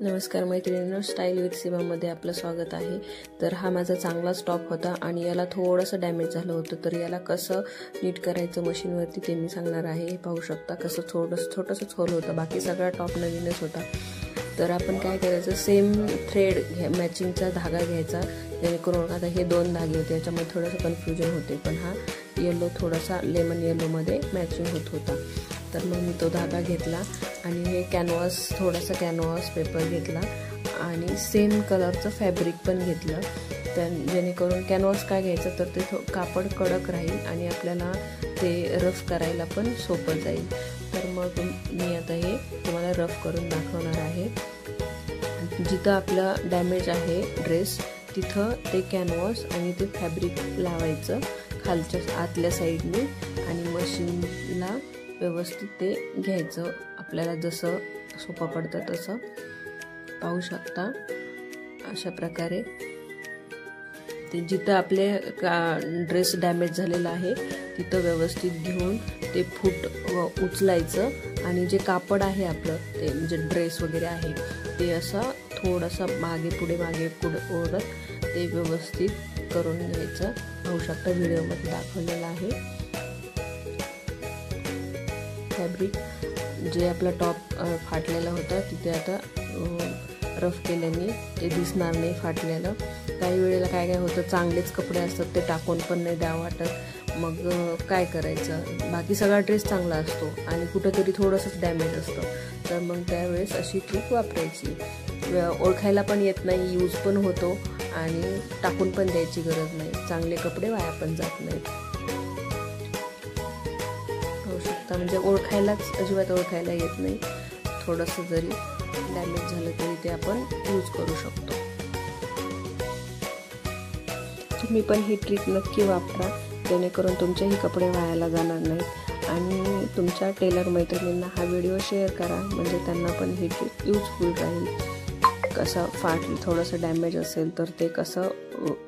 नमस्कार मैत्रिणींनो, style with सीमामध्ये आपलं स्वागत आहे। तर हा माझा चांगला स्टॉक होता आणि याला थोडंसं डॅमेज झालं होतं, तर याला कसं नीट करायचं मशीनवरती ते मी सांगणार आहे। पाहू शकता कसं छोटंसंच होल होतं, बाकी सगळा टॉप नवीनच होता। तर आपण काय करायचं, सेम थ्रेड मॅचिंगचा धागा घ्यायचा, जेणेकरून आता हे दोन धागे होते याच्यामध्ये थोडंसं कन्फ्युजन होते, पण हा येलो थोडासा लेमन येलोमध्ये मॅचिंग होत होता। तर मग मी तो धागा घेतला आणि हे थोडासा कॅनव्हास पेपर घेतला आणि सेम कलरचं फॅब्रिक पण घेतलं, जेणेकरून कॅनव्हास काय घ्यायचं तर ते कापड कडक राहील आणि आपल्याला ते रफ करायला पण सोपं जाईल। तर मग मी आता हे तुम्हाला रफ करून दाखवणार आहे। जिथं आपला डॅमेज आहे ड्रेस तिथं ते कॅनव्हास आणि ते फॅब्रिक लावायचं खालच्या आतल्या साईडने आणि मशीनला व्यवस्थित ते घ्यायचं, आपल्याला जसं सोपं पडतं तसं। पाहू शकता अशा प्रकारे ते जिथं आपले ड्रेस डॅमेज झालेला आहे तिथं व्यवस्थित घेऊन ते फूट उचलायचं आणि जे कापड आहे आपलं ते म्हणजे ड्रेस वगैरे आहे ते असं थोडंसं मागे पुढे ओढत ते व्यवस्थित करून घ्यायचं। पाहू शकता व्हिडिओमध्ये दाखवलेलं आहे। फॅब्रिक जे आपला टॉप फाटलेला होता तिथे आता रफ केल्याने ते दिसणार नाही फाटलेलं। काही वेळेला काय होतं, चांगलेच कपडे असतात ते टाकून पण नाही द्यावं वाटत, मग काय करायचं, बाकी सगळा ड्रेस चांगला असतो आणि कुठंतरी थोडंसंच डॅमेज असतं, तर मग त्यावेळेस अशी ट्रिक वापरायची। ओळखायला पण येत नाही, यूज पण होतो आणि टाकून पण द्यायची गरज नाही, चांगले कपडे वाया पण जात नाहीत। म्हणजे अजिबात ओळखायला येत नाही, थोडंसं जरी डॅमेज झालं तरी ते आपण यूज करू शकतो। तुम्ही पण ही ट्रिक नक्की वापरा, जेणेकरून तुमचेही कपडे वायाला जाणार नाहीत आणि तुमच्या टेलर मैत्रिणींना हा व्हिडिओ शेअर करा, म्हणजे त्यांना पण ही ट्रिक यूजफुल राहील। कसं थोडंसं डॅमेज असेल तर ते कसं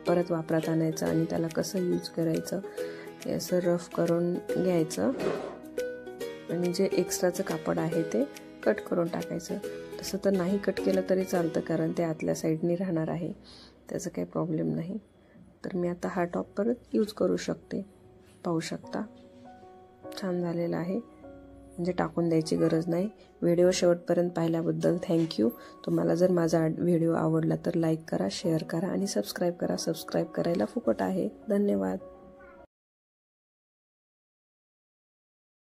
परत वापरात आणायचं आणि त्याला कसं यूज करायचं हे असं रफ करून घ्यायचं आणि जे एक्स्ट्राचं कापड आहे ते कट करून टाकायचं। तसं तर नाही कट केलं तरी चालतं, कारण ते आतल्या साईडनी राहणार आहे, त्याचं काही प्रॉब्लेम नाही। तर मी आता हा टॉप परत यूज करू शकते। पाहू शकता छान झालेला आहे, म्हणजे टाकून द्यायची गरज नाही। व्हिडिओ शेवटपर्यंत पाहिल्याबद्दल थँक्यू। तुम्हाला जर माझा व्हिडिओ आवडला तर लाईक करा, शेअर करा आणि सबस्क्राईब करा। सबस्क्राईब करायला फुकट आहे। धन्यवाद।